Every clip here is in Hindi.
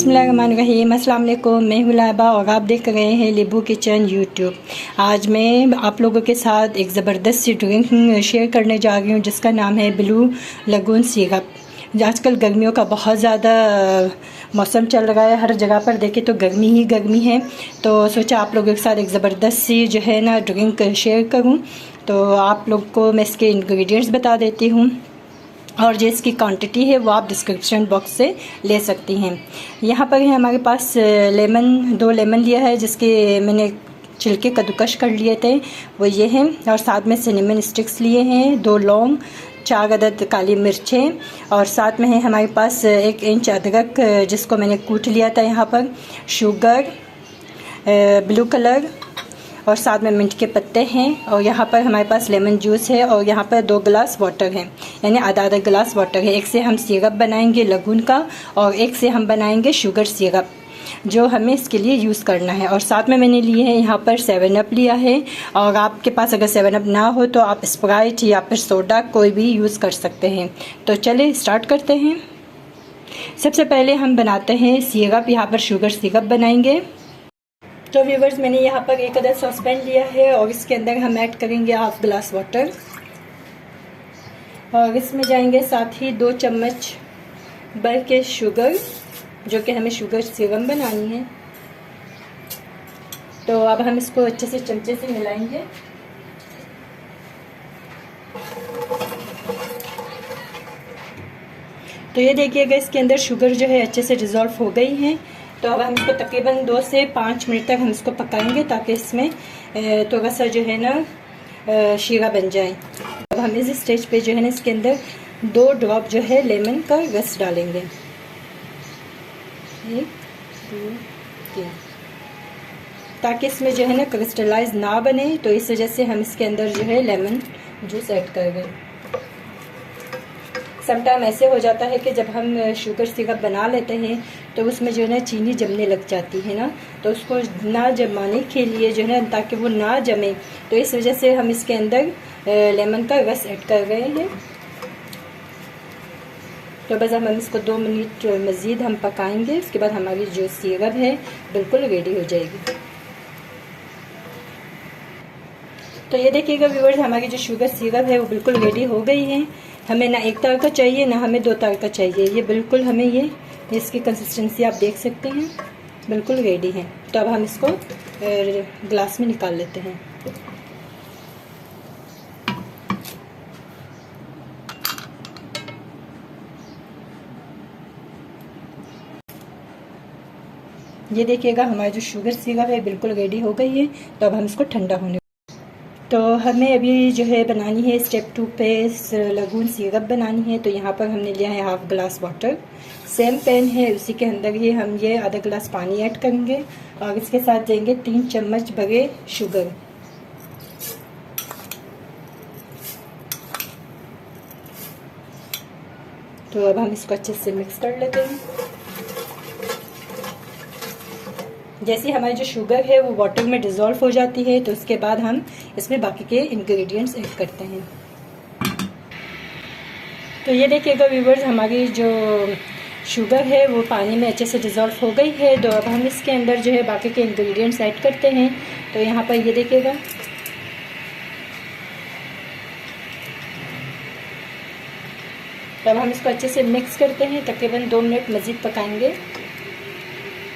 बिस्मिल्लाहिर्रहमानिर्रहीम। अस्सलाम वालेकुम। मैं हूँ लाइबा और आप देख रहे हैं लेबू किचन यूट्यूब। आज मैं आप लोगों के साथ एक ज़बरदस्त सी ड्रिंक शेयर करने जा रही हूँ जिसका नाम है ब्लू लगून सिरप। आजकल गर्मियों का बहुत ज़्यादा मौसम चल रहा है, हर जगह पर देखें तो गर्मी ही गर्मी है, तो सोचा आप लोगों के साथ एक ज़बरदस्त सी जो है ना ड्रिंक शेयर करूँ। तो आप लोग को मैं इसके इंग्रेडिएंट्स बता देती हूँ और जो इसकी क्वांटिटी है वो आप डिस्क्रिप्शन बॉक्स से ले सकती हैं। यहाँ पर है हमारे पास दो लेमन लिया है जिसके मैंने छिलके कद्दूकश कर लिए थे, वो ये हैं। और साथ में सिनेमन स्टिक्स लिए हैं, 2 लौंग, 4 अदद काली मिर्चें, और साथ में है हमारे पास 1 इंच अदरक जिसको मैंने कूट लिया था। यहाँ पर शुगर, ब्लू कलर, और साथ में मिंट के पत्ते हैं, और यहाँ पर हमारे पास लेमन जूस है, और यहाँ पर 2 गिलास वाटर है, यानी आधा गिलास वाटर है। एक से हम सिरप बनाएंगे लगून का और एक से हम बनाएंगे शुगर सिरप जो हमें इसके लिए यूज़ करना है। और साथ में मैंने लिए हैं यहाँ पर 7 अप लिया है, और आपके पास अगर 7 अप ना हो तो आप स्प्राइट या फिर सोडा कोई भी यूज़ कर सकते हैं। तो चलिए स्टार्ट करते हैं। सबसे पहले हम बनाते हैं सिरप, यहाँ पर शुगर सिरप बनाएंगे। तो व्यूवर्स, मैंने यहाँ पर 1 अदद सॉसपैन लिया है और इसके अंदर हम ऐड करेंगे हाफ गिलास वाटर, और इसमें जाएंगे साथ ही 2 चम्मच भर के शुगर जो कि हमें शुगर सिरप बनानी है। तो अब हम इसको अच्छे से चमचे से मिलाएंगे। तो ये देखिएगा इसके अंदर शुगर जो है अच्छे से डिज़ोल्व हो गई है। तो अब हम इसको तकरीबन 2 से 5 मिनट तक हम इसको पकाएंगे ताकि इसमें थोड़ा सा जो है ना शीरा बन जाए। अब हम इस स्टेज पे जो है ना इसके अंदर 2 ड्रॉप जो है लेमन का रस डालेंगे, 1 2 3, ताकि इसमें जो है ना क्रिस्टलाइज ना बने। तो इस वजह से हम इसके अंदर जो है लेमन जूस ऐड कर दें। समटाइम ऐसे हो जाता है कि जब हम शुगर सिरप बना लेते हैं तो उसमें जो है ना चीनी जमने लग जाती है ना, तो उसको ना जमाने के लिए जो है ना, ताकि वो ना जमे, तो इस वजह से हम इसके अंदर लेमन का रस ऐड कर रहे हैं। तो बस हम इसको 2 मिनट मज़ीद हम पकाएंगे, उसके बाद हमारी जो सिरप है बिल्कुल रेडी हो जाएगी। तो ये देखिएगा व्यूअर्स, हमारी जो शुगर सिरप है वो बिल्कुल रेडी हो गई है। हमें ना एक तार का चाहिए ना हमें 2 तार का चाहिए, ये बिल्कुल हमें ये इसकी कंसिस्टेंसी आप देख सकते हैं, बिल्कुल रेडी है। तो अब हम इसको ग्लास में निकाल लेते हैं। ये देखिएगा हमारी जो शुगर सिरप है बिल्कुल रेडी हो गई है। तो अब हम इसको ठंडा होने, तो हमें अभी जो है बनानी है स्टेप 2 पे लगून सिरप बनानी है। तो यहाँ पर हमने लिया है हाफ गिलास वाटर, सेम पैन है उसी के अंदर ही हम ये आधा गिलास पानी ऐड करेंगे, और इसके साथ देंगे 3 चम्मच भरे शुगर। तो अब हम इसको अच्छे से मिक्स कर लेते हैं। जैसे हमारी जो शुगर है वो वाटर में डिज़ोल्व हो जाती है तो उसके बाद हम इसमें बाकी के इंग्रेडिएंट्स ऐड करते हैं। तो ये देखिएगा व्यूवर्स, हमारी जो शुगर है वो पानी में अच्छे से डिज़ोल्व हो गई है। तो अब हम इसके अंदर जो है बाकी के इंग्रेडिएंट्स ऐड करते हैं। तो यहाँ पर ये देखिएगा, तब हम इसको अच्छे से मिक्स करते हैं, तकरीबन 2 मिनट मज़ीद पकाएंगे।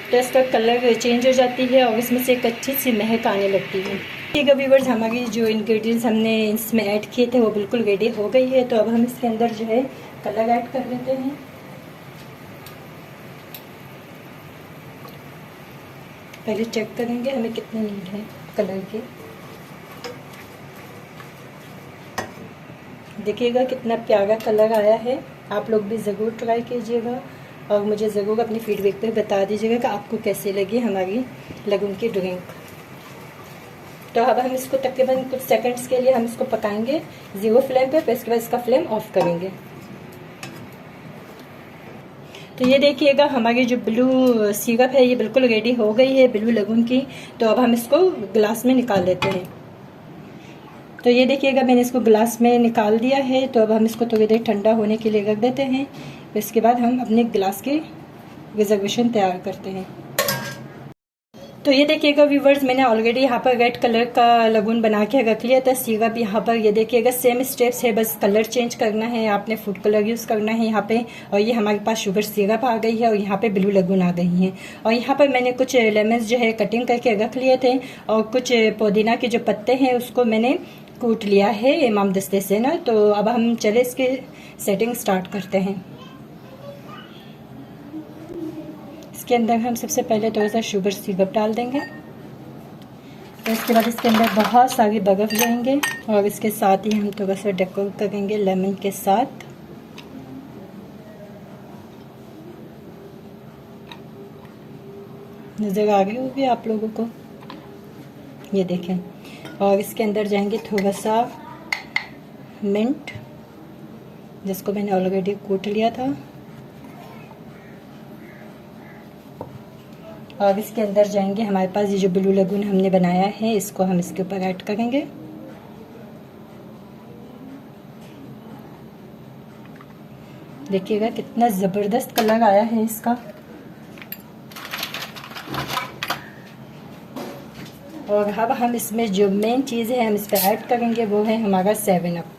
तो इसका कलर चेंज हो जाती है और इसमें से एक अच्छी सी महक आने लगती है। ठीक है व्यूवर्स, हमारी जो इंग्रेडिएंट्स हमने इसमें ऐड किए थे वो बिल्कुल रेडी हो गई है। तो अब हम इसके अंदर जो है कलर ऐड कर देते हैं। पहले चेक करेंगे हमें कितने नीड है कलर के। देखिएगा कितना प्यारा कलर आया है। आप लोग भी ज़रूर ट्राई कीजिएगा और मुझे ज़रूर अपनी फीडबैक पे बता दीजिएगा कि आपको कैसे लगी हमारी लगून की ड्रिंक। तो अब हम इसको तकरीबन कुछ सेकंड्स के लिए हम इसको पकाएंगे 0 फ्लेम पे, फिर इसके बाद इसका फ्लेम ऑफ करेंगे। तो ये देखिएगा हमारी जो ब्लू सिरप है ये बिल्कुल रेडी हो गई है, ब्लू लगून की। तो अब हम इसको ग्लास में निकाल लेते हैं। तो ये देखिएगा मैंने इसको ग्लास में निकाल दिया है। तो अब हम इसको थोड़ी देर ठंडा होने के लिए रख देते हैं। इसके बाद हम अपने गिलास के रिजर्वेशन तैयार करते हैं। तो ये देखिएगा व्यूवर्स, मैंने ऑलरेडी यहाँ पर रेड कलर का लगून बना के रख लिया था। सिरप यहाँ पर ये देखिएगा सेम स्टेप्स है, बस कलर चेंज करना है, आपने फूड कलर यूज़ करना है यहाँ पे। और ये हमारे पास शुगर सिरप आ गई है और यहाँ पे ब्लू लगून आ गई है। और यहाँ पर मैंने कुछ लेमन जो है कटिंग करके रख लिए थे और कुछ पुदीना के जो पत्ते हैं उसको मैंने कूट लिया है इमाम दस्ते से ना। तो अब हम चले इसके सेटिंग स्टार्ट करते हैं। इसके अंदर हम सबसे पहले थोड़ा सा शुगर सिरप डाल देंगे, तो इसके बाद इसके अंदर बहुत सारी बर्फ़ जाएंगे और इसके साथ ही हम थोड़ा सा डेकोरेट करेंगे लेमन के साथ। नज़र आ रही होगी आप लोगों को, ये देखें। और इसके अंदर जाएंगे थोड़ा सा मिंट, जिसको मैंने ऑलरेडी कूट लिया था। और इसके अंदर जाएंगे हमारे पास ये जो ब्लू लगून हमने बनाया है, इसको हम इसके ऊपर ऐड करेंगे। देखिएगा कितना ज़बरदस्त कलर आया है इसका। और अब हम इसमें जो मेन चीज़ है हम इस पर ऐड करेंगे वो है हमारा 7 अप।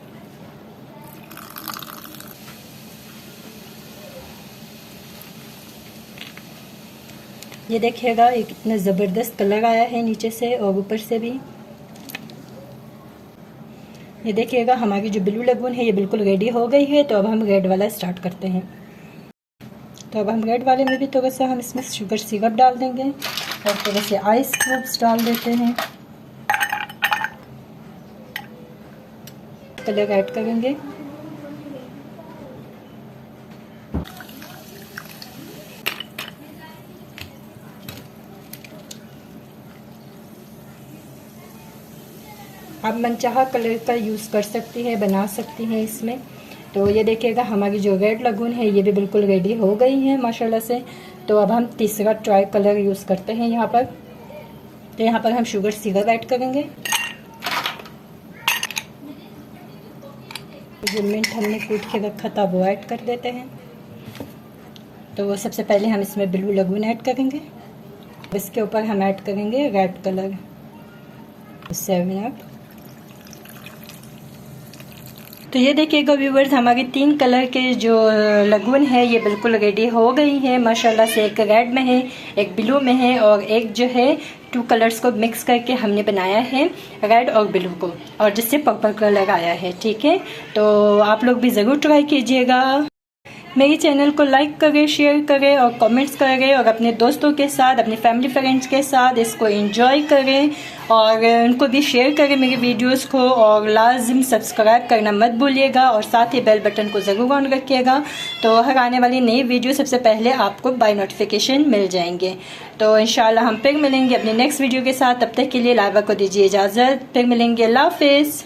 ये देखिएगा ये कितना ज़बरदस्त कलर आया है नीचे से और ऊपर से भी। ये देखिएगा हमारी जो ब्लू लगून है ये बिल्कुल रेडी हो गई है। तो अब हम रेड वाला स्टार्ट करते हैं। तो अब हम रेड वाले में भी थोड़ा सा हम इसमें शुगर सिरप डाल देंगे और थोड़े से आइस क्यूब्स डाल देते हैं, कलर ऐड करेंगे। आप मनचाहा कलर का यूज़ कर सकती है, बना सकती हैं इसमें। तो ये देखिएगा हमारी जो रेड लगून है ये भी बिल्कुल रेडी हो गई है माशाल्लाह से। तो अब हम तीसरा ट्राई कलर यूज़ करते हैं यहाँ पर। तो यहाँ पर हम शुगर सिरप ऐड करेंगे। जो मिंट हमने कूट के रखा था वो ऐड कर देते हैं। तो वो सबसे पहले हम इसमें ब्लू लगून ऐड करेंगे, इसके ऊपर हम ऐड करेंगे रेड कलर 7 अप। तो ये देखिएगा व्यूवर्स, हमारी 3 कलर के जो लगून है ये बिल्कुल रेडी हो गई है माशाल्लाह से। एक रेड में है, एक ब्लू में है और एक जो है 2 कलर्स को मिक्स करके हमने बनाया है रेड और ब्लू को, और जिससे पर्पल कलर आया है। ठीक है, तो आप लोग भी ज़रूर ट्राई कीजिएगा। मेरे चैनल को लाइक करें, शेयर करें और कमेंट्स करें और अपने दोस्तों के साथ, अपने फैमिली फ्रेंड्स के साथ इसको एंजॉय करें और उनको भी शेयर करें मेरी वीडियोस को। और लाजिम सब्सक्राइब करना मत भूलिएगा और साथ ही बेल बटन को ज़रूर ऑन रखिएगा, तो हर आने वाली नई वीडियो सबसे पहले आपको बाय नोटिफिकेशन मिल जाएंगे। तो इंशाल्लाह हम फिर मिलेंगे अपनी नेक्स्ट वीडियो के साथ। तब तक के लिए लाइबा को दीजिए इजाज़त, फिर मिलेंगे। अल्लाह हाफिज़।